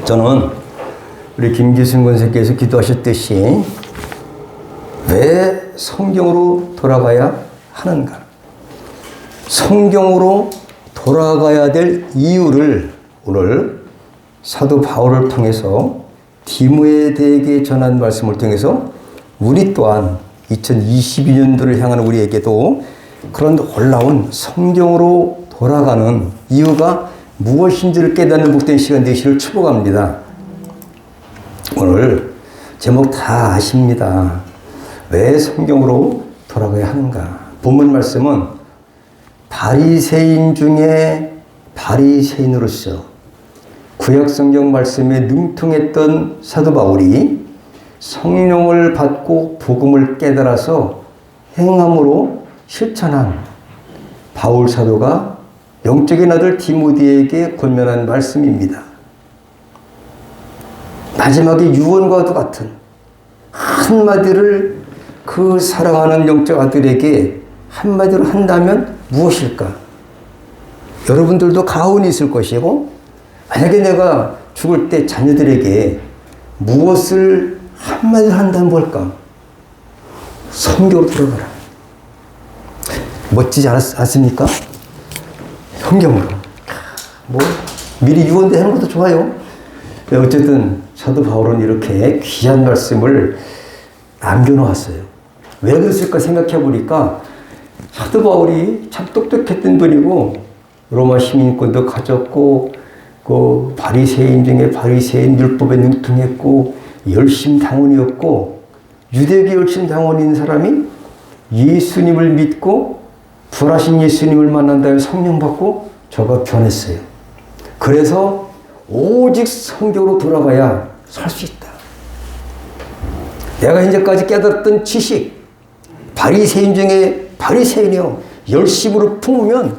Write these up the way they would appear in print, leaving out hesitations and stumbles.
저는 우리 김기순 권사께서 기도하셨듯이 왜 성경으로 돌아가야 하는가? 성경으로 돌아가야 될 이유를 오늘 사도 바울을 통해서 디모데에게 전한 말씀을 통해서 우리 또한 2022년도를 향하는 우리에게도 그런 놀라운 성경으로 돌아가는 이유가 무엇인지를 깨닫는 복된 시간 되시기를 축복합니다. 오늘 제목 다 아십니다. 왜 성경으로 돌아가야 하는가? 본문 말씀은 바리새인 중에 바리새인으로서 구약 성경 말씀에 능통했던 사도 바울이 성령을 받고 복음을 깨달아서 행함으로 실천한 바울 사도가 영적인 아들 디모데에게 권면한 말씀입니다. 마지막에 유언과도 같은 한마디를 그 사랑하는 영적 아들에게 한마디로 한다면 무엇일까? 여러분들도 가훈이 있을 것이고, 만약에 내가 죽을 때 자녀들에게 무엇을 한마디로 한다면 뭘까? 성경으로 들어가라. 멋지지 않습니까? 성경으로. 미리 유언대 하는 것도 좋아요. 어쨌든 사도 바울은 이렇게 귀한 말씀을 남겨놓았어요. 왜 그랬을까 생각해 보니까 사도 바울이 참 똑똑했던 분이고 로마 시민권도 가졌고 그 바리새인 중에 바리새인 율법에 능통했고 열심 당원이었고 유대계 열심 당원인 사람이 예수님을 믿고 부활하신 예수님을 만난 다음에 성령 받고 저가 변했어요. 그래서 오직 성경으로 돌아가야 살 수 있다. 내가 현재까지 깨달았던 지식, 바리새인 중에 바리새인이요 열심으로 품으면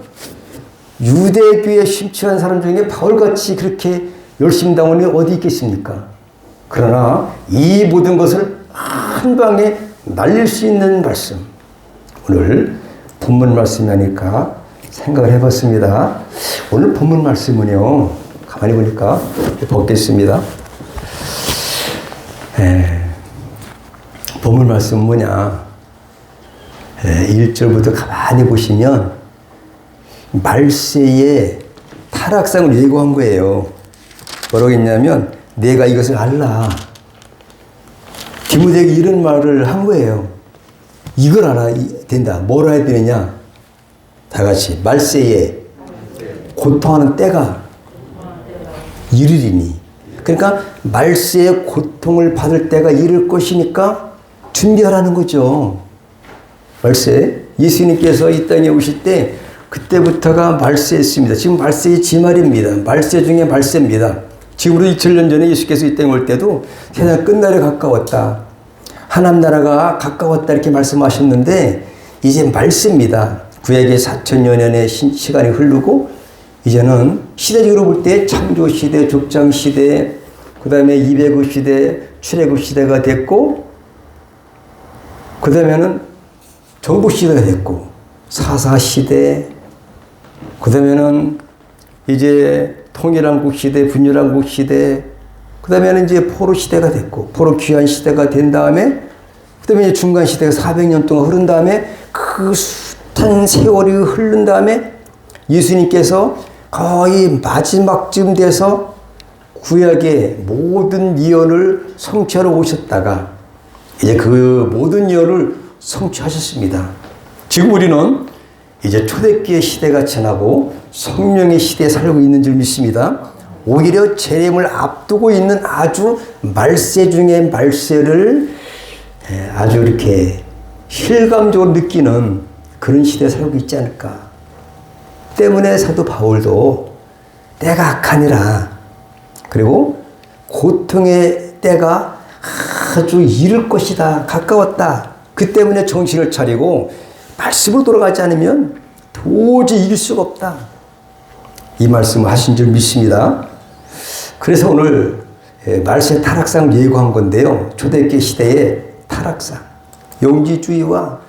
유대교에 심취한 사람 중에 바울같이 그렇게 열심 당원이 어디 있겠습니까? 그러나 이 모든 것을 한 방에 날릴 수 있는 말씀, 오늘 본문 말씀이 아닐까 생각을 해봤습니다. 오늘 본문 말씀은요, 가만히 보니까 보겠습니다. 본문 말씀은 뭐냐? 1절부터 가만히 보시면 말세의 타락상을 예고한 거예요. 뭐라고 했냐면 내가 이것을 알라. 디모데에게 이런 말을 한 거예요. 이걸 알아야 된다. 뭘 알아야 되느냐? 다 같이 말세에 고통하는 때가 이르리니. 그러니까 말세에 고통을 받을 때가 이를 것이니까 준비하라는 거죠. 말세, 예수님께서 이 땅에 오실 때 그때부터가 말세였습니다. 지금 말세의 지말입니다. 말세 중에 말세입니다. 지금으로 2000년 전에 예수께서 이 땅에 올 때도 세상 끝날에 가까웠다. 하나님 나라가 가까웠다 이렇게 말씀하셨는데 이제 말세입니다. 구약의 4000여년의 시간이 흐르고 이제는 시대적으로 볼 때 창조시대, 족장시대, 그 다음에 200의 시대, 출애굽 시대가 됐고 그 다음에는 정복시대가 됐고 사사시대, 그 다음에는 이제 통일한국 시대, 분열한국 시대, 그 다음에는 이제 포로 시대가 됐고, 포로 귀환 시대가 된 다음에, 그 다음에 이제 중간 시대가 400년 동안 흐른 다음에, 그 숱한 세월이 흐른 다음에, 예수님께서 거의 마지막쯤 돼서 구약의 모든 예언을 성취하러 오셨다가, 이제 그 모든 예언을 성취하셨습니다. 지금 우리는 이제 초대기의 시대가 지나고 성령의 시대에 살고 있는 줄 믿습니다. 오히려 재림을 앞두고 있는 아주 말세 중에 말세를 아주 이렇게 실감적으로 느끼는 그런 시대에 살고 있지 않을까. 때문에 사도 바울도 때가 악하니라. 그리고 고통의 때가 아주 이를 것이다. 가까웠다. 그 때문에 정신을 차리고 말씀으로 돌아가지 않으면 도저히 이길 수가 없다. 이 말씀을 하신 줄 믿습니다. 그래서 오늘 말세 타락상을 예고한 건데요. 초대기 시대의 타락상. 영지주의와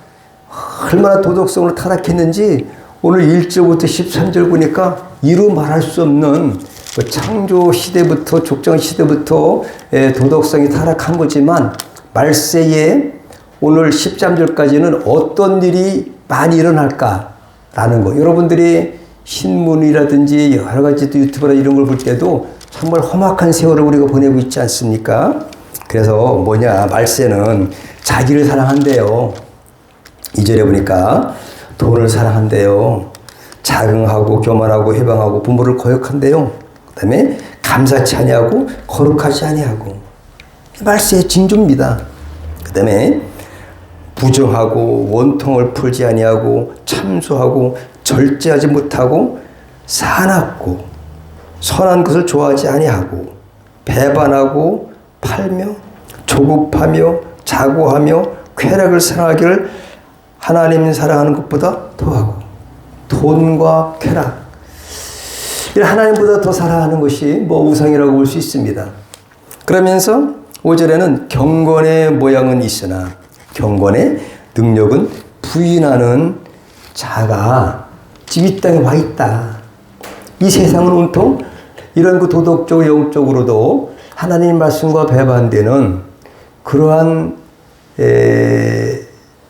얼마나 도덕성으로 타락했는지 오늘 1절부터 13절 보니까 이루 말할 수 없는 그 창조 시대부터 족장 시대부터 도덕성이 타락한 거지만 말세에 오늘 13절까지는 어떤 일이 많이 일어날까라는 거. 여러분들이 신문이라든지 여러 가지 또 유튜브나 이런 걸 볼 때도 정말 험악한 세월을 우리가 보내고 있지 않습니까? 그래서 뭐냐, 말세는 자기를 사랑한대요. 2절에 보니까 돈을 사랑한대요. 자긍하고 교만하고 해방하고 부모를 거역한대요. 그 다음에 감사치 아니하고 거룩하지 아니하고. 말세의 징조입니다. 그 다음에 부정하고 원통을 풀지 아니하고 참소하고 절제하지 못하고 사납고 선한 것을 좋아하지 아니하고 배반하고 팔며 조급하며 자고하며 쾌락을 사랑하기를 하나님 사랑하는 것보다 더하고. 돈과 쾌락, 하나님보다 더 사랑하는 것이 뭐 우상이라고 볼 수 있습니다. 그러면서 5절에는 경건의 모양은 있으나 경건의 능력은 부인하는 자가 지금 이 땅에 와 있다. 이 세상은 온통 이런 그 도덕적 영적으로도 하나님 말씀과 배반되는 그러한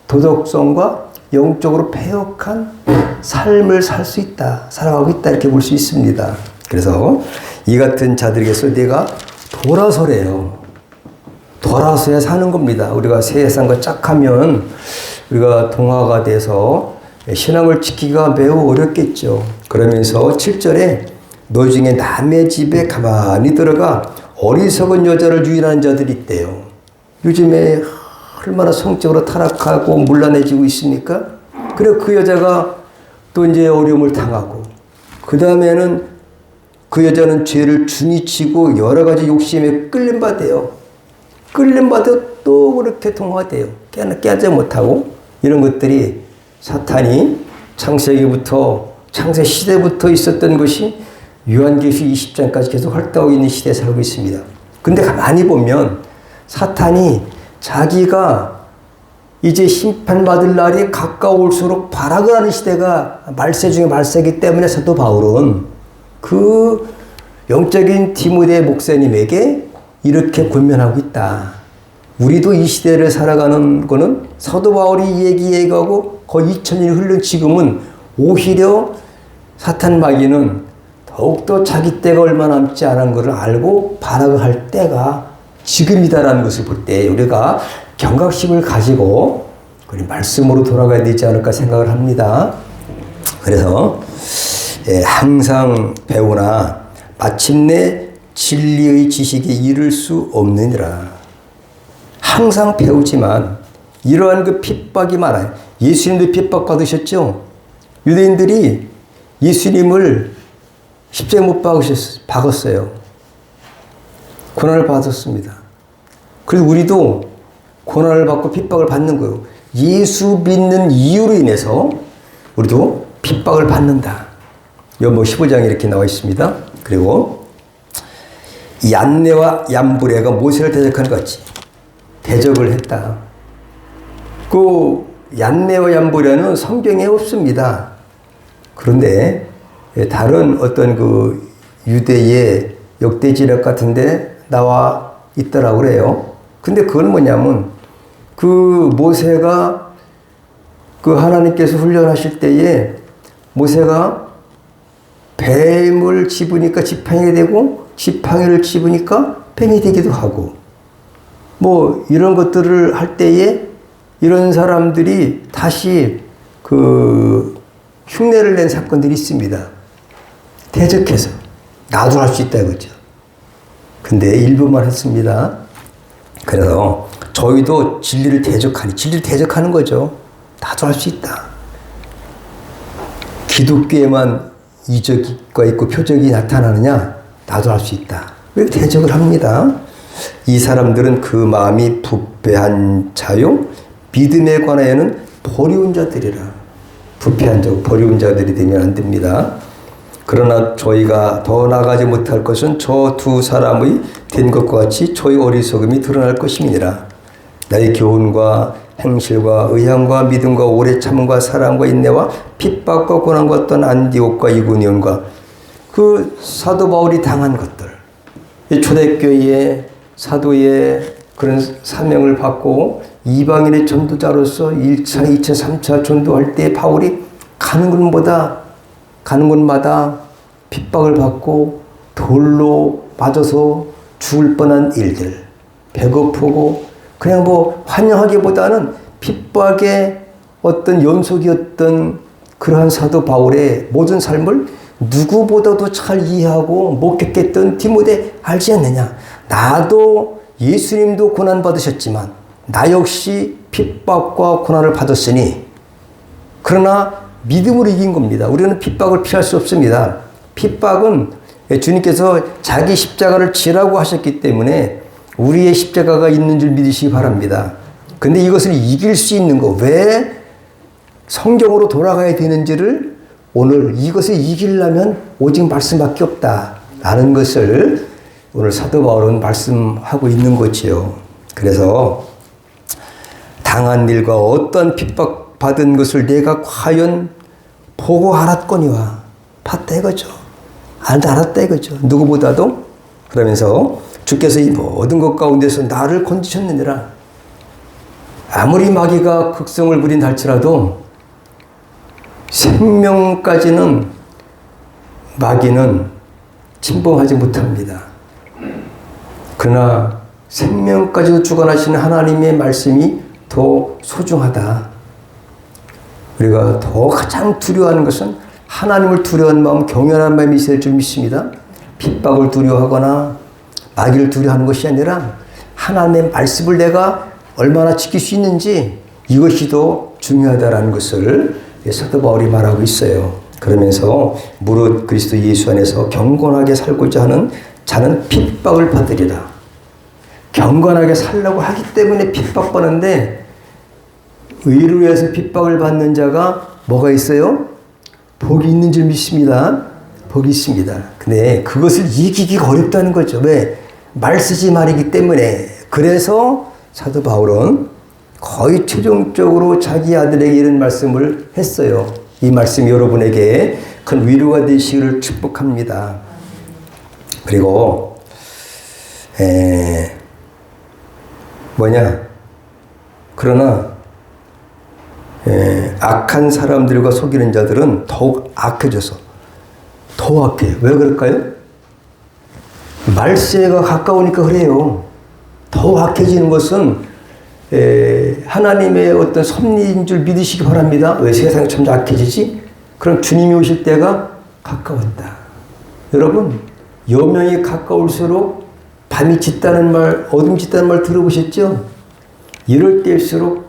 도덕성과 영적으로 패역한 삶을 살 수 있다. 살아가고 있다. 이렇게 볼 수 있습니다. 그래서 이 같은 자들에게서 내가 돌아서래요. 돌아서야 사는 겁니다. 우리가 세상과 짝하면 우리가 동화가 돼서 신앙을 지키기가 매우 어렵겠죠. 그러면서 7절에 너희 중에 남의 집에 가만히 들어가 어리석은 여자를 유인하는 자들이 있대요. 요즘에 얼마나 성적으로 타락하고 문란해지고 있습니까? 그래 그 여자가 또 이제 어려움을 당하고 그 다음에는 그 여자는 죄를 중이치고 여러 가지 욕심에 끌림받아요. 끌림받아 또 그렇게 동화돼요. 깨지 못하고 이런 것들이 사탄이 창세기부터 창세 시대부터 있었던 것이 요한계시 20장까지 계속 활동하고 있는 시대에 살고 있습니다. 근데 가만히 보면 사탄이 자기가 이제 심판받을 날이 가까울수록 발악을 하는 시대가 말세 중에 말세이기 때문에 사도 바울은 그 영적인 디모데 목사님에게 이렇게 권면하고 있다. 우리도 이 시대를 살아가는 거는 사도 바울이 얘기하고 거의 2000년이 흐른 지금은 오히려 사탄 마귀는 더욱더 자기 때가 얼마 남지 않은 것을 알고 발악을 할 때가 지금이다라는 것을 볼 때 우리가 경각심을 가지고 말씀으로 돌아가야 되지 않을까 생각을 합니다. 그래서 항상 배우나 마침내 진리의 지식에 이를 수 없느니라. 항상 배우지만 이러한 그 핍박이 많아요. 예수님도 핍박 받으셨죠? 유대인들이 예수님을 십자가에 못 박았어요. 고난을 받았습니다. 그래서 우리도 고난을 받고 핍박을 받는 거예요. 예수 믿는 이유로 인해서 우리도 핍박을 받는다. 요뭐 15장에 이렇게 나와 있습니다. 그리고 얀네와 얀브레가 모세를 대적하는 것 같이 대적을 했다. 그 얀네와 얀브레는 성경에 없습니다. 그런데 다른 어떤 그 유대의 역대지력 같은데 나와 있더라고 그래요. 근데 그건 뭐냐면 그 모세가 그 하나님께서 훈련하실 때에 모세가 뱀을 집으니까 지팡이가 되고 지팡이를 집으니까 뱀이 되기도 하고 뭐 이런 것들을 할 때에 이런 사람들이 다시 그 흉내를 낸 사건들이 있습니다. 대적해서 나도 할 수 있다 이거죠. 근데 일부만 했습니다. 그래서 저희도 진리를 대적하는 거죠. 나도 할 수 있다. 기독교에만 이적과 있고 표적이 나타나느냐? 나도 할 수 있다. 왜 대적을 합니다. 이 사람들은 그 마음이 부패한 자요. 믿음에 관하여는 버리운 자들이라. 부패한 자, 버리운 자들이 되면 안 됩니다. 그러나 저희가 더 나가지 못할 것은 저 두 사람의 된 것과 같이 저희 어리석음이 드러날 것임이니라. 나의 교훈과 행실과 의향과 믿음과 오래 참음과 사랑과 인내와 핍박과 고난과 어떤 안디옥과 이고니온과 그 사도 바울이 당한 것들, 이 초대교회의 사도의 그런 사명을 받고 이방인의 전도자로서 1차, 2차, 3차 전도할 때 바울이 가는 곳마다 핍박을 받고 돌로 맞아서 죽을 뻔한 일들, 배고프고 그냥 뭐 환영하기보다는 핍박의 어떤 연속이었던 그러한 사도 바울의 모든 삶을 누구보다도 잘 이해하고 목격했던 디모데 알지 않느냐. 나도 예수님도 고난 받으셨지만 나 역시 핍박과 고난을 받았으니 그러나 믿음으로 이긴 겁니다. 우리는 핍박을 피할 수 없습니다. 핍박은 주님께서 자기 십자가를 지라고 하셨기 때문에 우리의 십자가가 있는 줄 믿으시기 바랍니다. 근데 이것을 이길 수 있는 거, 왜 성경으로 돌아가야 되는지를 오늘 이것을 이기려면 오직 말씀밖에 없다라는 것을 오늘 사도 바울은 말씀하고 있는 거지요. 그래서 당한 일과 어떤 핍박받은 것을 내가 과연 보고 알았거니와 봤다 이거죠. 알았다 이거죠. 누구보다도. 그러면서 주께서 이 모든 것 가운데서 나를 건지셨느니라. 아무리 마귀가 극성을 부린다 할지라도 생명까지는 마귀는 침범하지 못합니다. 그러나 생명까지도 주관하시는 하나님의 말씀이 더 소중하다. 우리가 더 가장 두려워하는 것은 하나님을 두려워하는 마음, 경외하는 마음이 있어야 될 줄 믿습니다. 핍박을 두려워하거나 마귀를 두려워하는 것이 아니라 하나님의 말씀을 내가 얼마나 지킬 수 있는지 이것이 더 중요하다는 것을 사도 바울이 말하고 있어요. 그러면서 무릇 그리스도 예수 안에서 경건하게 살고자 하는 자는 핍박을 받으리라. 경건하게 살려고 하기 때문에 핍박받는데 의를 위해서 핍박을 받는 자가 뭐가 있어요? 복이 있는 줄 믿습니다. 복이 있습니다. 근데 그것을 이기기가 어렵다는 거죠. 왜? 말 쓰지 말이기 때문에. 그래서 사도 바울은 거의 최종적으로 자기 아들에게 이런 말씀을 했어요. 이 말씀이 여러분에게 큰 위로가 되시기를 축복합니다. 그리고 그러나 악한 사람들과 속이는 자들은 더욱 악해져서 더 악해. 왜 그럴까요? 말세가 가까우니까 그래요. 더 악해지는 것은 하나님의 어떤 섭리인 줄 믿으시기 바랍니다. 왜 세상이 점점 악해지지? 그럼 주님이 오실 때가 가까웠다. 여러분, 여명이 가까울수록 밤이 짙다는 말, 어둠이 짙다는 말 들어보셨죠? 이럴 때일수록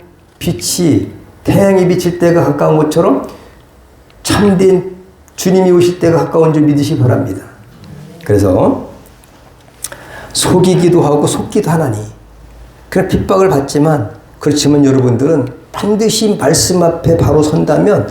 태양이 비칠 때가 가까운 것처럼 참된 주님이 오실 때가 가까운 줄 믿으시기 바랍니다. 그래서 속이기도 하고 속기도 하나니 그래 핍박을 받지만 그렇지만 여러분들은 반드시 말씀 앞에 바로 선다면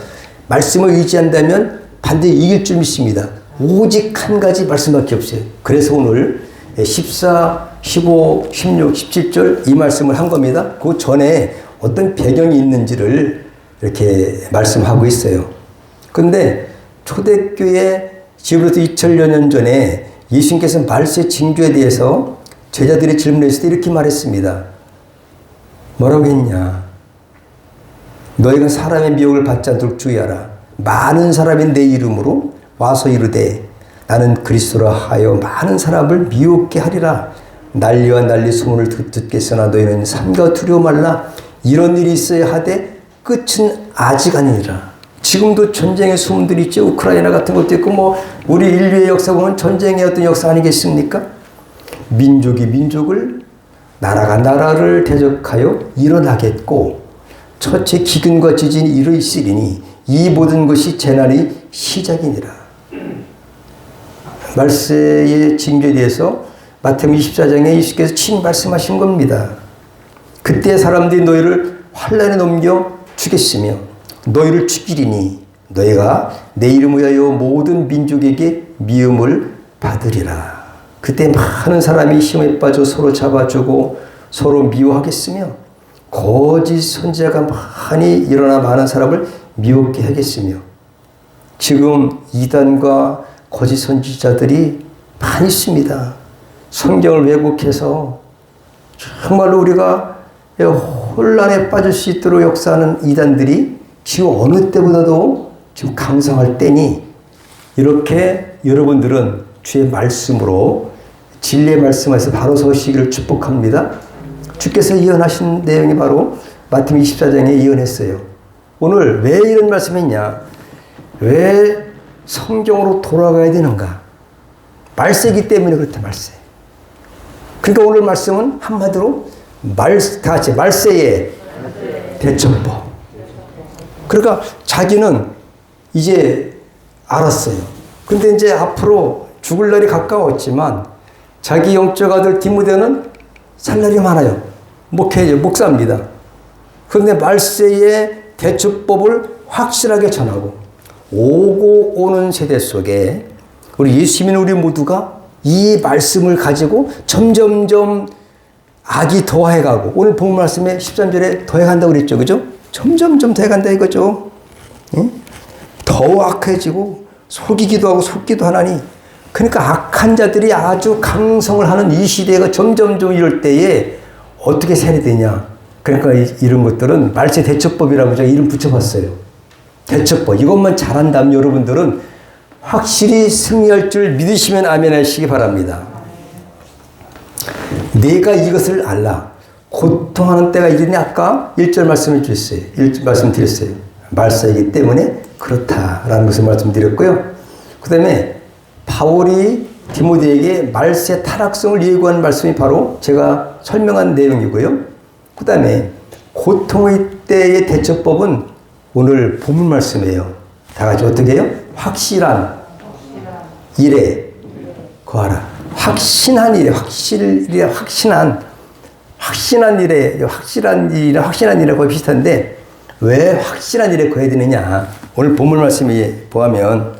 말씀을 의지한다면 반드시 이길 줄 믿습니다. 오직 한 가지 말씀밖에 없어요. 그래서 오늘 14, 15, 16, 17절 이 말씀을 한 겁니다. 그 전에 어떤 배경이 있는지를 이렇게 말씀하고 있어요. 그런데 초대교회 지금부터 2000여 년 전에 예수님께서 말세 징조에 대해서 제자들이 질문했을 때 이렇게 말했습니다. 뭐라고 했냐? 너희가 사람의 미혹을 받지 않도록 주의하라. 많은 사람이 내 이름으로 와서 이르되 나는 그리스도라 하여 많은 사람을 미혹게 하리라. 난리와 난리 소문을 듣겠으나 너희는 삼가 두려워 말라. 이런 일이 있어야 하되 끝은 아직 아니니라. 지금도 전쟁의 소문들이 있죠. 우크라이나 같은 것도 있고 뭐 우리 인류의 역사 보면 전쟁의 어떤 역사 아니겠습니까? 민족이 민족을 나라가 나라를 대적하여 일어나겠고 첫째 기근과 지진이 이르시리니 이 모든 것이 재난의 시작이니라. 말세의 징조에 대해서 마태복음 24장에 예수께서 친 말씀하신 겁니다. 그때 사람들이 너희를 환난에 넘겨 주겠으며 너희를 죽이리니 너희가 내 이름을 위하여 모든 민족에게 미움을 받으리라. 그때 많은 사람이 힘에 빠져 서로 잡아주고 서로 미워하겠으며 거짓 선지자가 많이 일어나 많은 사람을 미혹게 하겠으며 지금 이단과 거짓 선지자들이 많이 있습니다. 성경을 왜곡해서 정말로 우리가 혼란에 빠질 수 있도록 역사하는 이단들이 지금 어느 때보다도 지금 강성할 때니 이렇게 여러분들은 주의 말씀으로 진리의 말씀에서 바로 서시기를 축복합니다. 주께서 예언하신 내용이 바로 마태복음 24장에 예언했어요. 오늘 왜 이런 말씀했냐? 왜 성경으로 돌아가야 되는가? 말세기 때문에 그렇다, 말세. 그러니까 오늘 말씀은 한마디로 다 같이 말세의 대처법. 그러니까 자기는 이제 알았어요. 근데 이제 앞으로 죽을 날이 가까웠지만 자기 영적 아들 디모데는 살 날이 많아요. 목사입니다. 그런데 말세의 대처법을 확실하게 전하고 오고 오는 세대 속에 우리 예수 믿는 우리 모두가 이 말씀을 가지고 점점점 악이 더해가고 오늘 본 말씀에 13절에 더해간다고 그랬죠. 그죠? 점점점 더해간다 이거죠. 응? 더 악해지고 속이기도 하고 속기도 하나니 그러니까 악한 자들이 아주 강성을 하는 이 시대가 점점점 이럴 때에 어떻게 세뇌되냐. 그러니까 이런 것들은 말세 대처법이라고 제가 이름 붙여봤어요. 대처법. 이것만 잘한다면 여러분들은 확실히 승리할 줄 믿으시면 아멘 하시기 바랍니다. 내가 이것을 알라. 고통하는 때가 이르니 아까 1절 말씀을 주셨어요. 1절 말씀드렸어요. 말세이기 때문에 그렇다라는 것을 말씀드렸고요. 그 다음에 바울이 디모데에게 말세 타락성을 예고하는 말씀이 바로 제가 설명한 내용이고요. 그 다음에 고통의 때의 대처법은 오늘 본문 말씀이에요. 다 같이 어떻게 해요? 확실한 일에 거하라. 확신한 일에, 확실한 일에, 확실한 일에 거의 비슷한데 왜 확실한 일에 거해야 되느냐? 오늘 본문 말씀이 보면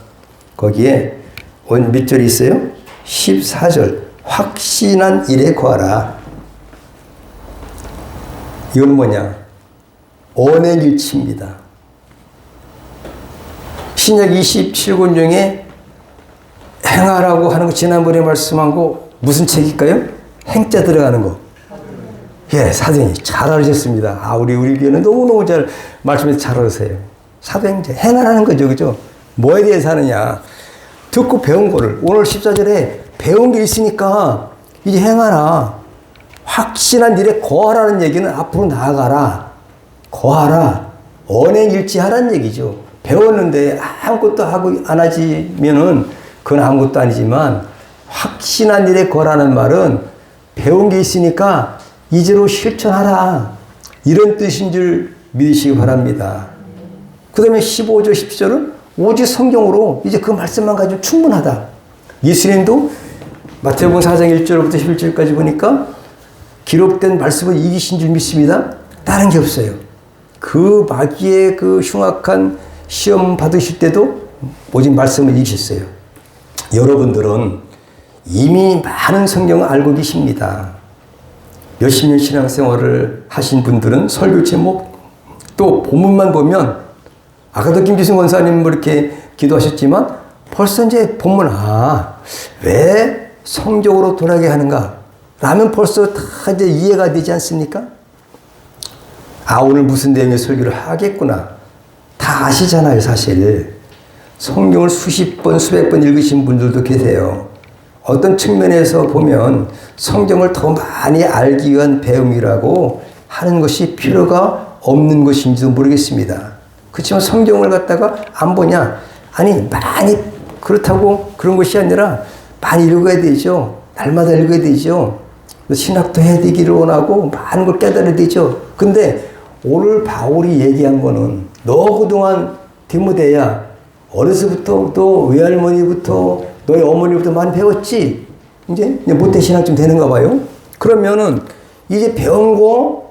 거기에 몇 절이 있어요? 14절. 확신한 일에 거하라. 이건 뭐냐? 언행일치입니다. 신약 27권 중에 행하라고 하는 거 지난번에 말씀한 거 무슨 책일까요? 행자 들어가는 거. 예, 사도행전 잘 알으셨습니다. 아, 우리 교회는 너무너무 잘 말씀해서 잘 알으세요. 사도행전 행하라는 거죠, 그죠? 뭐에 대해서 하느냐? 듣고 배운 거를 오늘 14절에 배운 게 있으니까 이제 행하라. 확신한 일에 거하라는 얘기는 앞으로 나아가라. 거하라. 언행일치하라는 얘기죠. 배웠는데 아무것도 하고 안 하지면은 그건 아무것도 아니지만 확신한 일에 거라는 말은 배운 게 있으니까 이제로 실천하라. 이런 뜻인 줄 믿으시기 바랍니다. 그 다음에 15절, 17절은 오직 성경으로 이제 그 말씀만 가지고 충분하다. 예수님도 마태복음 4장 1절부터 11절까지 보니까 기록된 말씀을 이기신 줄 믿습니다. 다른 게 없어요. 그 마귀의 그 흉악한 시험 받으실 때도 오직 말씀을 이기셨어요. 여러분들은 이미 많은 성경을 알고 계십니다. 몇십 년 신앙생활을 하신 분들은 설교 제목 또 본문만 보면 아까도 김지승 원사님 뭐 이렇게 기도하셨지만 벌써 이제 본문 왜 성경으로 돌아가게 하는가 라면 벌써 다 이제 이해가 되지 않습니까? 오늘 무슨 내용의 설교를 하겠구나. 다 아시잖아요, 사실. 성경을 수십 번, 수백 번 읽으신 분들도 계세요. 어떤 측면에서 보면 성경을 더 많이 알기 위한 배움이라고 하는 것이 필요가 없는 것인지도 모르겠습니다. 그렇지만 성경을 갖다가 안 보냐? 아니, 많이 그렇다고 그런 것이 아니라 많이 읽어야 되죠. 날마다 읽어야 되죠. 신학도 해야 되기를 원하고 많은 걸 깨달아야 되죠. 근데 오늘 바울이 얘기한 거는 너 그동안 디모데야 어려서부터 또 외할머니부터 너희 어머니부터 많이 배웠지? 이제 모태 신앙 좀 되는가 봐요. 그러면은 이제 배운 거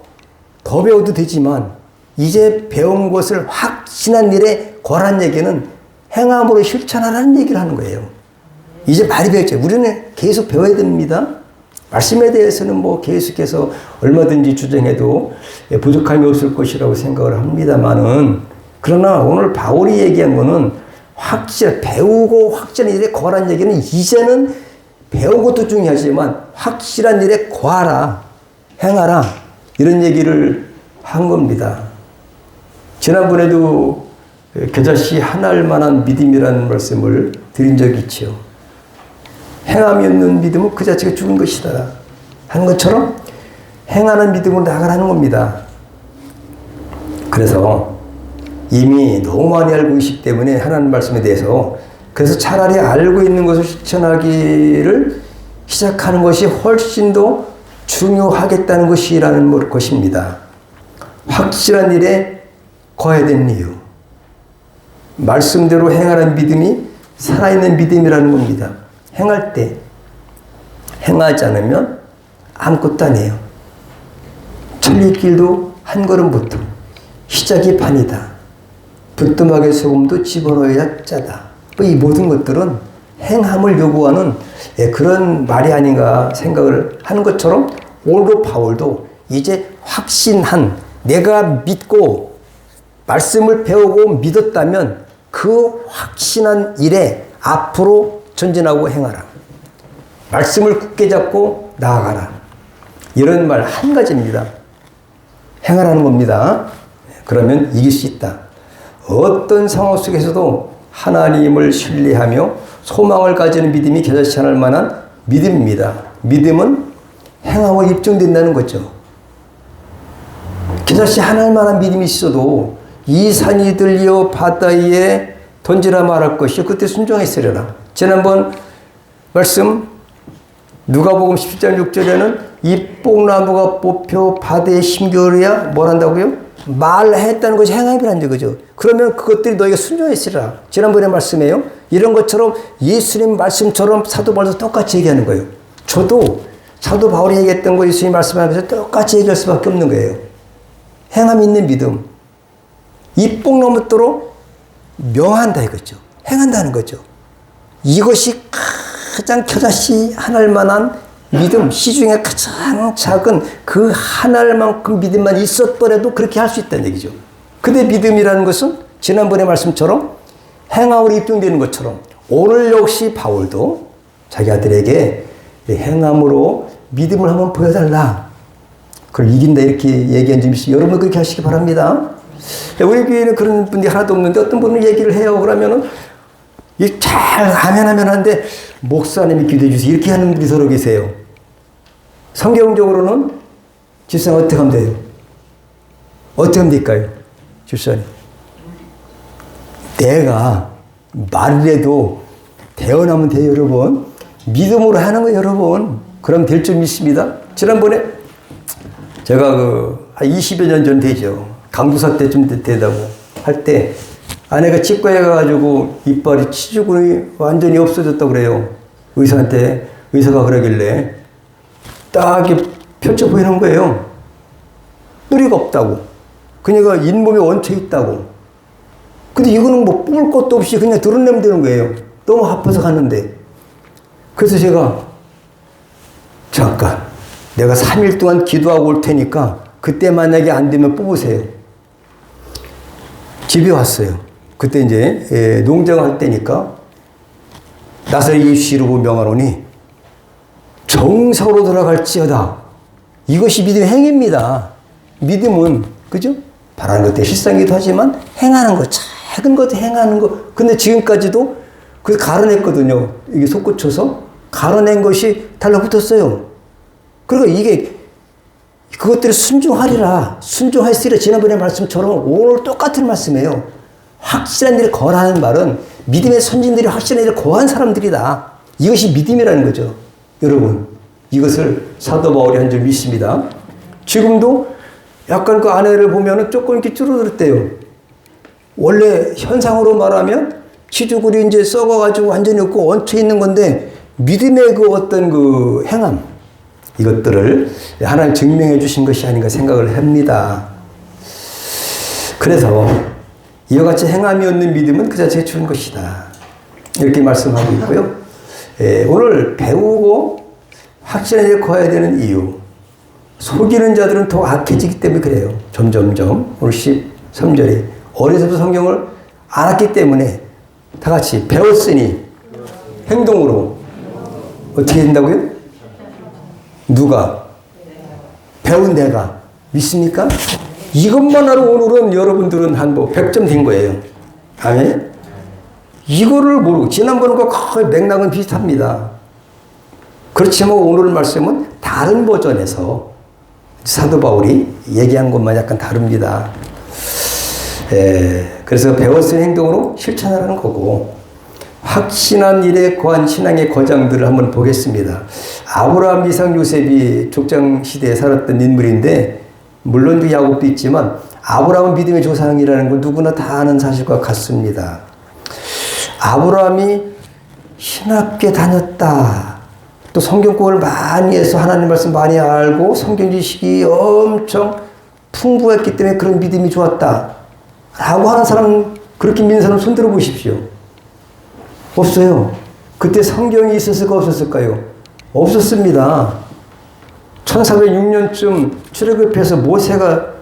더 배워도 되지만 이제 배운 것을 확신한 일에 거란 얘기는 행함으로 실천하라는 얘기를 하는 거예요. 이제 많이 배웠죠. 우리는 계속 배워야 됩니다. 말씀에 대해서는 뭐 계속해서 얼마든지 주장해도 부족함이 없을 것이라고 생각을 합니다만은 그러나 오늘 바울이 얘기한 거는 배우고 확실한 일에 거하라는 얘기는 이제는 배운 것도 중요하지만 확실한 일에 거하라, 행하라, 이런 얘기를 한 겁니다. 지난번에도 겨자씨 하나할 만한 믿음이라는 말씀을 드린 적이 있죠. 행함이 없는 믿음은 그 자체가 죽은 것이다 하는 것처럼 행하는 믿음으로 나아가라는 겁니다. 그래서 이미 너무 많이 알고 계시기 때문에 하나님 말씀에 대해서 그래서 차라리 알고 있는 것을 실천하기를 시작하는 것이 훨씬 더 중요하겠다는 것이라는 것입니다. 확실한 일에 거해야 되는 이유. 말씀대로 행하는 믿음이 살아있는 믿음이라는 겁니다. 행할 때 행하지 않으면 아무것도 아니에요. 천리길도 한 걸음부터 시작이 반이다. 부뚜막에 소금도 집어넣어야 짜다. 이 모든 것들은 행함을 요구하는 그런 말이 아닌가 생각을 하는 것처럼 오늘도 바울도 이제 확신한 내가 믿고 말씀을 배우고 믿었다면 그 확신한 일에 앞으로 전진하고 행하라. 말씀을 굳게 잡고 나아가라. 이런 말 한 가지입니다. 행하라는 겁니다. 그러면 이길 수 있다. 어떤 상황 속에서도 하나님을 신뢰하며 소망을 가지는 믿음이 겨자씨 하나할 만한 믿음입니다. 믿음은 행하고 입증된다는 거죠. 겨자씨 하나할 만한 믿음이 있어도 이 산이 들려 바다 위에 던지라 말할 것이요 그때 순종했으려라. 지난번 말씀 누가복음 17장 6절에는 이 뽕나무가 뽑혀 바다에 심겨야 뭘 한다고요? 말했다는 것이 행함이라는 거죠. 그러면 그것들이 너희가 순종했으리라. 지난번에 말씀이에요. 이런 것처럼 예수님 말씀처럼 사도 바울도 똑같이 얘기하는 거예요. 저도 사도 바울이 얘기했던 거 예수님 말씀하면서 똑같이 얘기할 수밖에 없는 거예요. 행함 있는 믿음. 이 뽕나무도록 명한다 이거죠. 행한다는 거죠. 이것이 가장 겨자씨 하나할 만한 믿음, 시중에 가장 작은 그 하나만큼 믿음만 있었더라도 그렇게 할 수 있다는 얘기죠. 근데 믿음이라는 것은 지난번의 말씀처럼 행함으로 입증되는 것처럼 오늘 역시 바울도 자기 아들에게 행함으로 믿음을 한번 보여달라. 그걸 이긴다 이렇게 얘기한 점이 있어요. 여러분 그렇게 하시기 바랍니다. 우리 교회는 그런 분이 하나도 없는데 어떤 분은 얘기를 해요. 그러면은 잘 하면 하는데 목사님이 기도해 주세요. 이렇게 하는 분이 서로 계세요. 성경적으로는 집사님 어떻게 하면 돼요? 어떻게 하면 될까요? 집사님. 내가 말을 해도 대언하면 돼요, 여러분. 믿음으로 하는 거예요, 여러분. 그럼 될 줄 믿습니다. 지난번에 제가 한 20여 년 전 되죠. 강두사 때쯤 되다고 할 때 아내가 치과에 가가지고 이빨이 치주근이 완전히 없어졌다고 그래요. 의사가 그러길래 딱 이렇게 펼쳐 보이는 거예요. 뿌리가 없다고. 그녀가 잇몸에 얹혀 있다고. 근데 이거는 뭐 뽑을 것도 없이 그냥 드러내면 되는 거예요. 너무 아파서 갔는데. 그래서 제가 잠깐 내가 3일 동안 기도하고 올 테니까 그때 만약에 안 되면 뽑으세요. 집에 왔어요. 그때 이제 농장할 때니까 나사렛 예수 이름으로 명하노니 정사로 돌아갈지어다. 이것이 믿음의 행위입니다. 믿음은 그죠? 바라는 것도 실상이기도 하지만 행하는 것, 작은 것도 행하는 것. 근데 지금까지도 그 가려냈거든요. 이게 솟구쳐서 가려낸 것이 달라붙었어요. 그리고 이게 그것들이 순종하리라, 순종하시리라. 지난번에 말씀처럼 오늘 똑같은 말씀이에요. 확실한 일을 거라는 말은 믿음의 선진들이 확실한 일을 거한 사람들이다. 이것이 믿음이라는 거죠. 여러분, 이것을 사도 바울이 한 줄 믿습니다. 지금도 약간 그 아내를 보면은 조금 이렇게 줄어들었대요. 원래 현상으로 말하면 치주굴이 이제 썩어가지고 완전히 없고 얹혀 있는 건데 믿음의 그 어떤 그 행함, 이것들을 하나님 증명해 주신 것이 아닌가 생각을 합니다. 그래서 이와 같이 행함이 없는 믿음은 그 자체가 죽은 것이다. 이렇게 말씀하고 있고요. 오늘 배우고 확신에 대해 거해야 되는 이유. 속이는 자들은 더 악해지기 때문에 그래요. 점점점. 오늘 13절에 어려서부터 성경을 알았기 때문에 다 같이 배웠으니 행동으로 어떻게 된다고요? 누가? 배운 내가. 믿습니까? 이것만 하러 오늘은 여러분들은 한 100점 된 거예요. 아멘? 이거를 모르고, 지난번과 거의 맥락은 비슷합니다. 그렇지만 오늘 말씀은 다른 버전에서 사도 바울이 얘기한 것만 약간 다릅니다. 그래서 배웠을 행동으로 실천하는 거고, 확신한 일에 거한 신앙의 거장들을 한번 보겠습니다. 아브라함, 이삭, 요셉이 족장 시대에 살았던 인물인데, 물론 그 야곱도 있지만 아브라함은 믿음의 조상이라는 걸 누구나 다 아는 사실과 같습니다. 아브라함이 신학교 다녔다. 또 성경 공부를 많이 해서 하나님 말씀 많이 알고 성경 지식이 엄청 풍부했기 때문에 그런 믿음이 좋았다. 라고 하는 사람, 그렇게 믿는 사람 손 들어 보십시오. 없어요. 그때 성경이 있었을까 없었을까요? 없었습니다. 1406년쯤 출애굽해서 모세가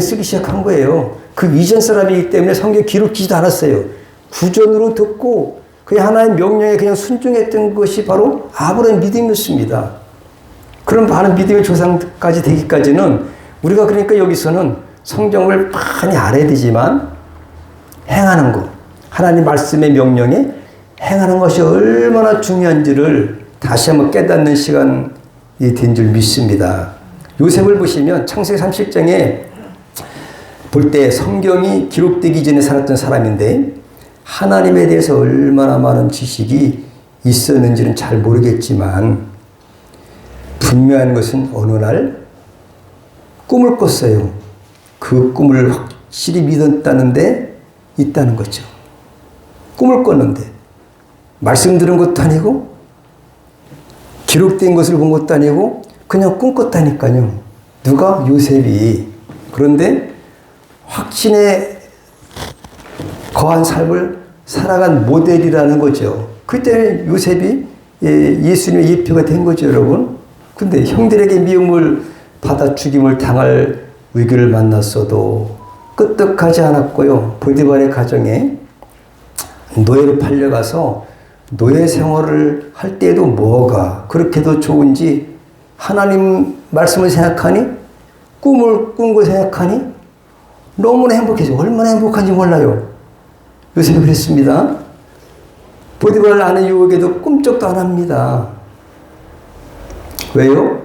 쓰기 시작한 거예요. 그 이전 사람이기 때문에 성경 기록지도 않았어요. 구전으로 듣고 그냥 하나의 명령에 그냥 순종했던 것이 바로 아브라함의 믿음이었습니다. 그런 많은 믿음의 조상까지 되기까지는 우리가 그러니까 여기서는 성경을 많이 알아야 되지만 행하는 것, 하나님 말씀의 명령에 행하는 것이 얼마나 중요한지를 다시 한번 깨닫는 시간이 된 줄 믿습니다. 요셉을 보시면 창세기 37장에 볼 때 성경이 기록되기 전에 살았던 사람인데 하나님에 대해서 얼마나 많은 지식이 있었는지는 잘 모르겠지만 분명한 것은 어느 날 꿈을 꿨어요. 그 꿈을 확실히 믿었다는데 있다는 거죠. 꿈을 꿨는데 말씀 들은 것도 아니고 기록된 것을 본 것도 아니고 그냥 꿈 꿨다니까요. 누가? 요셉이. 그런데 확신에 거한 삶을 살아간 모델이라는 거죠. 그때 요셉이 예수님의 예표가 된 거죠, 여러분. 근데 형들에게 미움을 받아 죽임을 당할 위기를 만났어도 끄떡하지 않았고요. 보디발의 가정에 노예로 팔려가서 노예 생활을 할 때에도 뭐가 그렇게도 좋은지 하나님 말씀을 생각하니 꿈을 꾼 걸 생각하니 너무나 행복해져. 얼마나 행복한지 몰라요. 요셉이 그랬습니다. 보디발 아내 유혹에도 꿈쩍도 안 합니다. 왜요?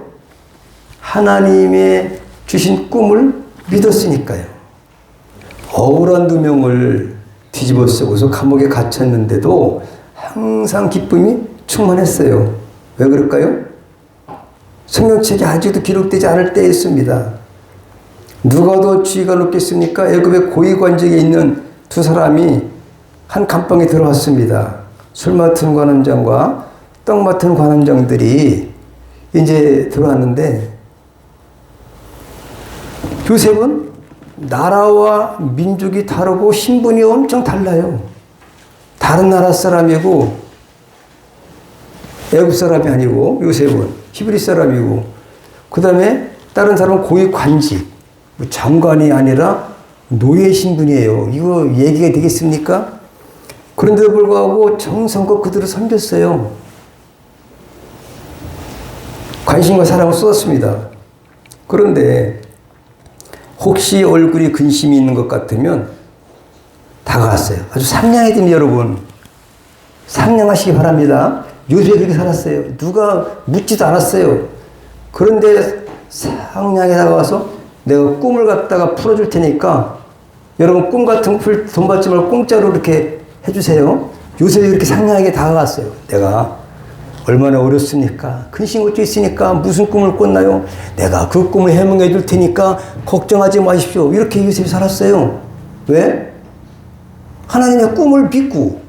하나님의 주신 꿈을 믿었으니까요. 억울한 누명을 뒤집어 쓰고서 감옥에 갇혔는데도 항상 기쁨이 충만했어요. 왜 그럴까요? 성경책에 아직도 기록되지 않을 때였습니다. 누가 더 지위가 높겠습니까? 애굽의 고위관직에 있는 두 사람이 한 감방에 들어왔습니다. 술 맡은 관원장과 떡 맡은 관원장들이 이제 들어왔는데 요셉은 나라와 민족이 다르고 신분이 엄청 달라요. 다른 나라 사람이고 애굽 사람이 아니고 요셉은 히브리 사람이고 그 다음에 다른 사람은 고위 관직 장관이 아니라 노예 신분이에요. 이거 얘기가 되겠습니까? 그런데도 불구하고 정성껏 그들을 섬겼어요. 관심과 사랑을 쏟았습니다. 그런데 혹시 얼굴이 근심이 있는 것 같으면 다가왔어요. 아주 상냥해진 여러분. 상냥하시기 바랍니다. 요셉이 그렇게 살았어요. 누가 묻지도 않았어요. 그런데 상냥하게 다가와서 내가 꿈을 갖다가 풀어줄 테니까 여러분 꿈 같은 거 돈 받지 말고 공짜로 이렇게 해주세요. 요셉이 이렇게 상냥하게 다가갔어요. 내가 얼마나 어렵습니까? 근심 걱정 있으니까 무슨 꿈을 꿨나요? 내가 그 꿈을 해몽해 줄 테니까 걱정하지 마십시오. 이렇게 요셉이 살았어요. 왜? 하나님의 꿈을 믿고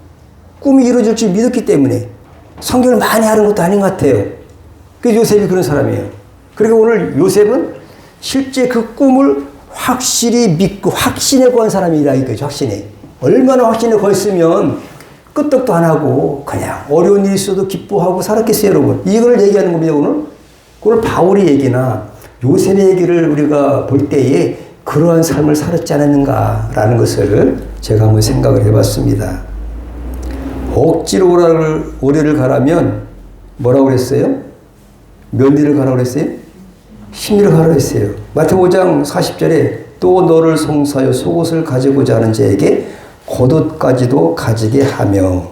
꿈이 이루어질 줄 믿었기 때문에 성경을 많이 하는 것도 아닌 것 같아요. 그래서 요셉이 그런 사람이에요. 그리고 오늘 요셉은 실제 그 꿈을 확실히 믿고 확신에 거한 사람이라 이거죠. 확신에. 얼마나 확신에 거했으면 끄떡도 안 하고 그냥 어려운 일이 있어도 기뻐하고 살았겠어요, 여러분. 이걸 얘기하는 겁니다, 오늘. 오늘 바울의 얘기나 요셉의 얘기를 우리가 볼 때에 그러한 삶을 살았지 않았는가라는 것을 제가 한번 생각을 해봤습니다. 억지로 오래를 가라면 뭐라고 그랬어요? 몇 리를 가라고 그랬어요? 10리를 가라고 했어요. 마태복음 5장 40절에 또 너를 송사하여 속옷을 가지고자 하는 자에게 겉옷까지도 가지게 하며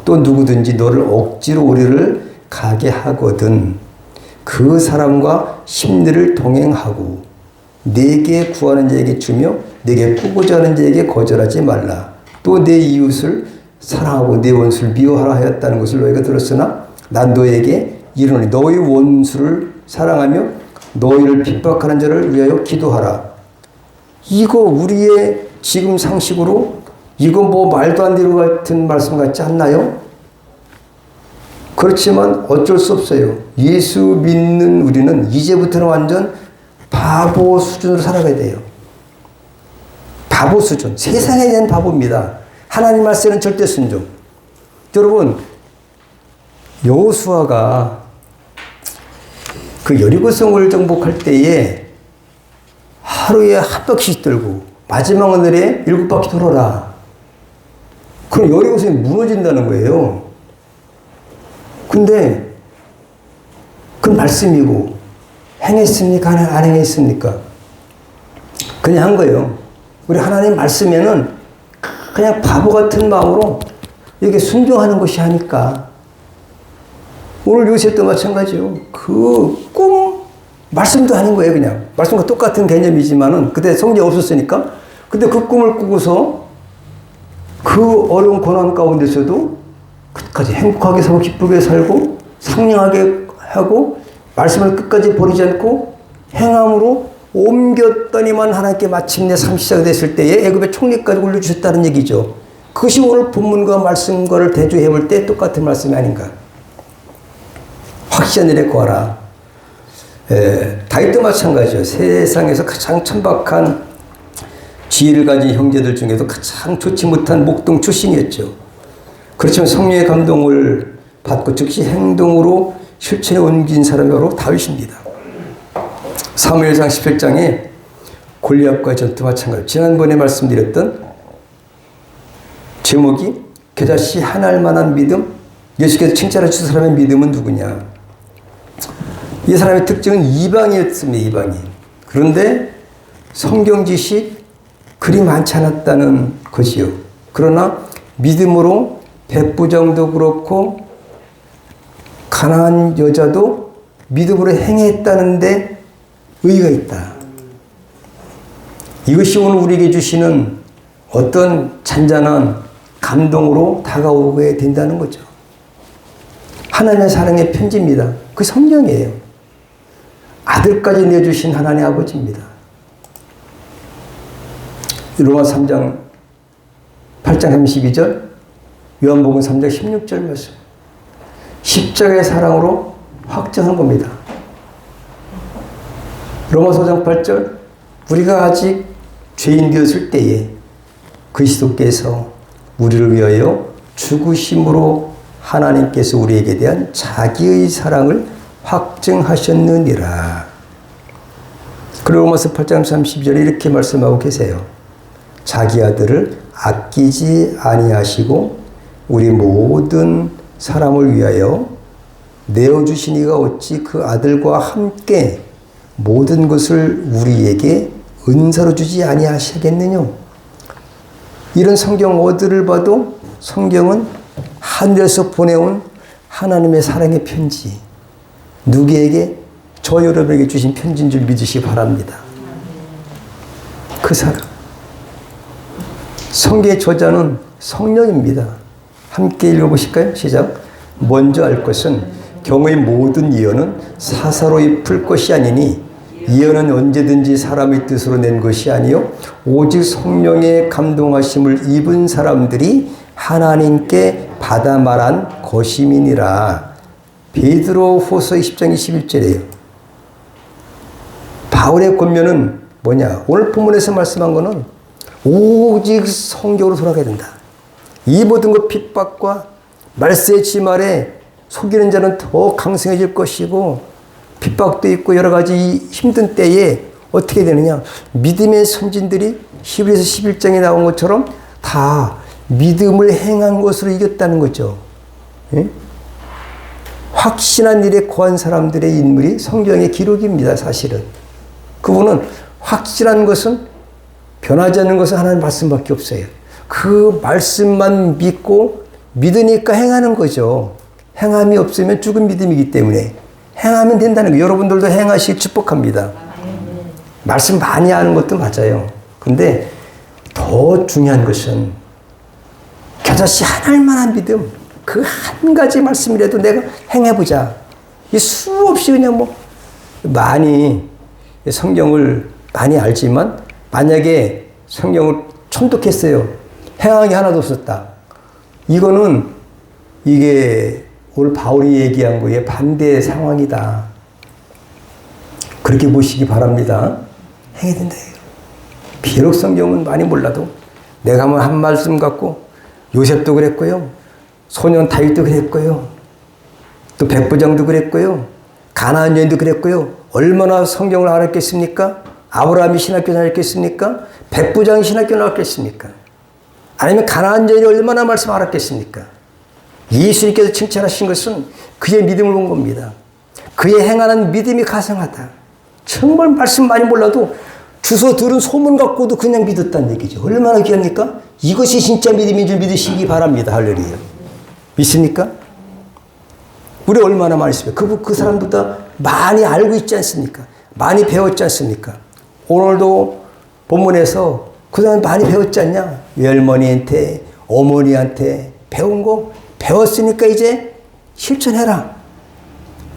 또 누구든지 너를 억지로 오리를 가게 하거든 그 사람과 10리를 동행하고 내게 구하는 자에게 주며 내게 꾸고자 하는 자에게 거절하지 말라. 또 내 이웃을 사랑하고 내 원수를 미워하라 하였다는 것을 너희가 들었으나 난 너에게 이르노니 너희 원수를 사랑하며 너희를 핍박하는 자를 위하여 기도하라. 이거 우리의 지금 상식으로 이거 뭐 말도 안 되는 것 같은 말씀 같지 않나요? 그렇지만 어쩔 수 없어요. 예수 믿는 우리는 이제부터는 완전 바보 수준으로 살아가야 돼요. 바보 수준. 세상에 대한 바보입니다. 하나님 말씀에는 절대 순종. 여러분, 여호수아가 그 여리고성을 정복할 때에 하루에 한 바퀴씩 들고 마지막 날에 7바퀴 돌아라. 그럼 여리고성이 무너진다는 거예요. 근데 그건 말씀이고 행했습니까? 안 행했습니까? 그냥 한 거예요. 우리 하나님 말씀에는 그냥 바보 같은 마음으로 이렇게 순종하는 것이 하니까 오늘 요셉도 마찬가지요. 그 꿈 말씀도 아닌 거예요. 그냥 말씀과 똑같은 개념이지만은 그때 성경 없었으니까. 근데 그 꿈을 꾸고서 그 어려운 고난 가운데서도 끝까지 행복하게 살고 기쁘게 살고 상냥하게 하고 말씀을 끝까지 버리지 않고 행함으로 옮겼더니만 하나님께 마침내 삶 시작이 됐을 때에 애굽의 총리까지 올려주셨다는 얘기죠. 그것이 오늘 본문과 말씀과를 대조해 볼 때 똑같은 말씀이 아닌가. 확실한 일에 구하라. 다윗도 마찬가지죠. 세상에서 가장 천박한 지혜를 가진 형제들 중에도 가장 좋지 못한 목동 출신이었죠. 그렇지만 성령의 감동을 받고 즉시 행동으로 실천에 옮긴 사람이 바로 다윗입니다. 사무엘상 17장에 골리앗과의 전투 마찬가지. 지난번에 말씀드렸던 제목이 겨자씨 하나할 만한 믿음. 예수께서 칭찬해 주신 사람의 믿음은 누구냐. 이 사람의 특징은 이방이었습니다. 이방인. 그런데 성경 지식 그리 많지 않았다는 것이요. 그러나 믿음으로 백부장도 그렇고 가난한 여자도 믿음으로 행했다는데 의의가 있다. 이것이 오늘 우리에게 주시는 어떤 잔잔한 감동으로 다가오게 된다는 거죠. 하나님의 사랑의 편지입니다. 그 성경이에요. 아들까지 내주신 하나님의 아버지입니다. 로마 3장 8장 32절, 요한복음 3장 16절 말씀. 십자가의 사랑으로 확정한 겁니다. 로마서 5장 8절, 우리가 아직 죄인 되었을 때에 그리스도께서 우리를 위하여 죽으심으로 하나님께서 우리에게 대한 자기의 사랑을 확증하셨느니라. 그리고 로마서 8장 32절에 이렇게 말씀하고 계세요. 자기 아들을 아끼지 아니하시고 우리 모든 사람을 위하여 내어주신 이가 어찌 그 아들과 함께 모든 것을 우리에게 은사로 주지 아니하시겠느냐. 이런 성경 어들을 봐도 성경은 하늘에서 보내온 하나님의 사랑의 편지, 누구에게? 저 여러분에게 주신 편지인 줄 믿으시기 바랍니다. 그 사랑. 성경의 저자는 성령입니다. 함께 읽어보실까요? 시작. 먼저 알 것은 경의 모든 예언은 사사로이 풀 것이 아니니 예언은 언제든지 사람의 뜻으로 낸 것이 아니요 오직 성령의 감동하심을 입은 사람들이 하나님께 받아 말한 것임이니라. 베드로 후서 20장 21절이에요. 바울의 권면은 뭐냐? 오늘 본문에서 말씀한 거는 오직 성경으로 돌아가야 된다. 이 모든 것 핍박과 말세의 지말에 속이는 자는 더 강성해질 것이고 핍박도 있고 여러 가지 힘든 때에 어떻게 되느냐? 믿음의 선진들이 히브리서 11장에 나온 것처럼 다 믿음을 행한 것으로 이겼다는 거죠. 예? 확신한 일에 고한 사람들의 인물이 성경의 기록입니다. 사실은. 그분은 확실한 것은 변하지 않는 것은 하나님 말씀밖에 없어요. 그 말씀만 믿고 믿으니까 행하는 거죠. 행함이 없으면 죽은 믿음이기 때문에 행하면 된다는 거예요. 여러분들도 행하시길 축복합니다. 말씀 많이 하는 것도 맞아요. 근데 더 중요한 것은 겨자씨 하나만한 믿음, 그 한 가지 말씀이라도 내가 행해보자. 이 수없이 그냥 뭐 많이 성경을 많이 알지만 만약에 성경을 첨독했어요. 행한 게 하나도 없었다. 이거는 이게 오늘 바울이 얘기한 거에 반대의 상황이다. 그렇게 보시기 바랍니다. 행해야 된다. 비록 성경은 많이 몰라도 내가 뭐 한 말씀 갖고 요셉도 그랬고요. 소년 다윗도 그랬고요. 또 백부장도 그랬고요. 가나안 여인도 그랬고요. 얼마나 성경을 알았겠습니까? 아브라함이 신학교 다녔겠습니까? 백부장이 신학교 나왔겠습니까? 아니면 가나안 여인이 얼마나 말씀 알았겠습니까? 예수님께서 칭찬하신 것은 그의 믿음을 본 겁니다. 그의 행하는 믿음이 가상하다. 정말 말씀 많이 몰라도 주워 들은 소문 갖고도 그냥 믿었다는 얘기죠. 얼마나 귀합니까? 이것이 진짜 믿음인 줄 믿으시기 바랍니다. 할렐루야. 믿습니까? 우리 얼마나 많이 있습니까? 그 사람보다 많이 알고 있지 않습니까? 많이 배웠지 않습니까? 오늘도 본문에서 그 사람 많이 배웠지 않냐? 외할머니한테, 어머니한테 배운 거 배웠으니까 이제 실천해라.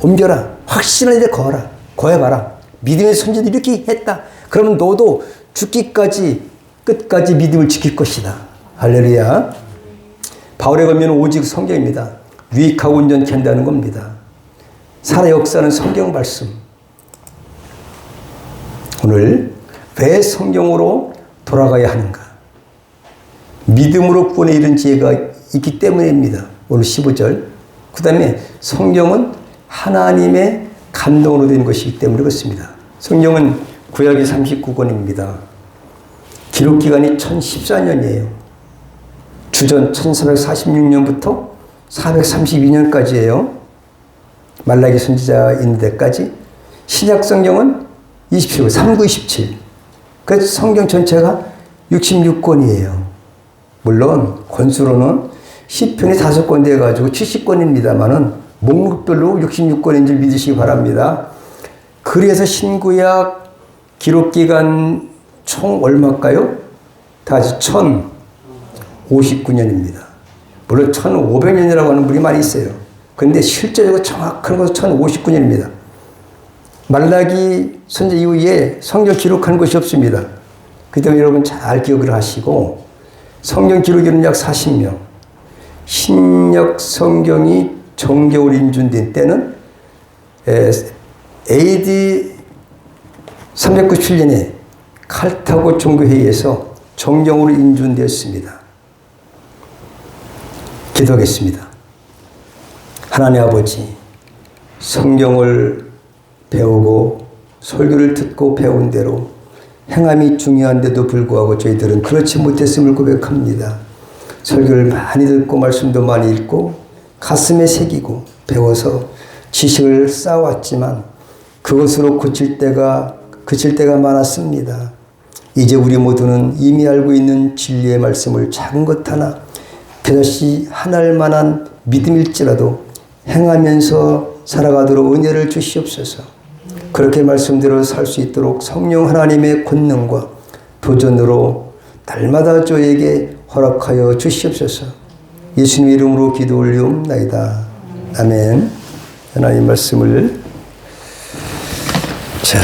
옮겨라. 확신을 이제 거어라. 거해봐라. 믿음의 선지들이 이렇게 했다. 그러면 너도 죽기까지 끝까지 믿음을 지킬 것이다. 할렐루야. 바울의 권면은 오직 성경입니다. 유익하고 온전케 한다는 겁니다. 살아 역사는 성경 말씀. 오늘 왜 성경으로 돌아가야 하는가? 믿음으로 구원에 이른 지혜가 있기 때문입니다. 오늘 15절. 그 다음에 성경은 하나님의 감동으로 된 것이기 때문에 그렇습니다. 성경은 구약이 39권입니다. 기록 기간이 1014년이에요. 주전 1446년부터 432년까지예요. 말라기 선지자 있는 데까지. 신약 성경은 27권, 3927. 그래서 성경 전체가 66권이에요. 물론 권수로는 시편이 5권 돼가지고 70권입니다만은 목록별로 66권인 줄 믿으시기 바랍니다. 그래서 신구약 기록기간 총 얼마일까요? 다시 1059년입니다. 물론 1500년이라고 하는 분이 많이 있어요. 그런데 실제적으로 정확한 것은 1059년입니다. 말라기 선지 이후에 성경 기록한 것이 없습니다. 그 때문에 여러분 잘 기억을 하시고 성경 기록에는 약 40명. 신약 성경이 정교로 인준된 때는 AD 397년에 칼타고 종교회의에서 정경으로 인준되었습니다. 기도하겠습니다. 하나님 아버지, 성경을 배우고 설교를 듣고 배운 대로 행함이 중요한데도 불구하고 저희들은 그렇지 못했음을 고백합니다. 설교를 많이 듣고 말씀도 많이 읽고 가슴에 새기고 배워서 지식을 쌓아왔지만 그것으로 그칠 때가 많았습니다. 이제 우리 모두는 이미 알고 있는 진리의 말씀을 작은 것 하나 겨자씨 하나일 만한 믿음일지라도 행하면서 살아가도록 은혜를 주시옵소서. 그렇게 말씀대로 살 수 있도록 성령 하나님의 권능과 도전으로 날마다 저에게 허락하여 주시옵소서. 예수님 이름으로 기도 올리옵나이다. 아멘. 하나님 말씀을 자.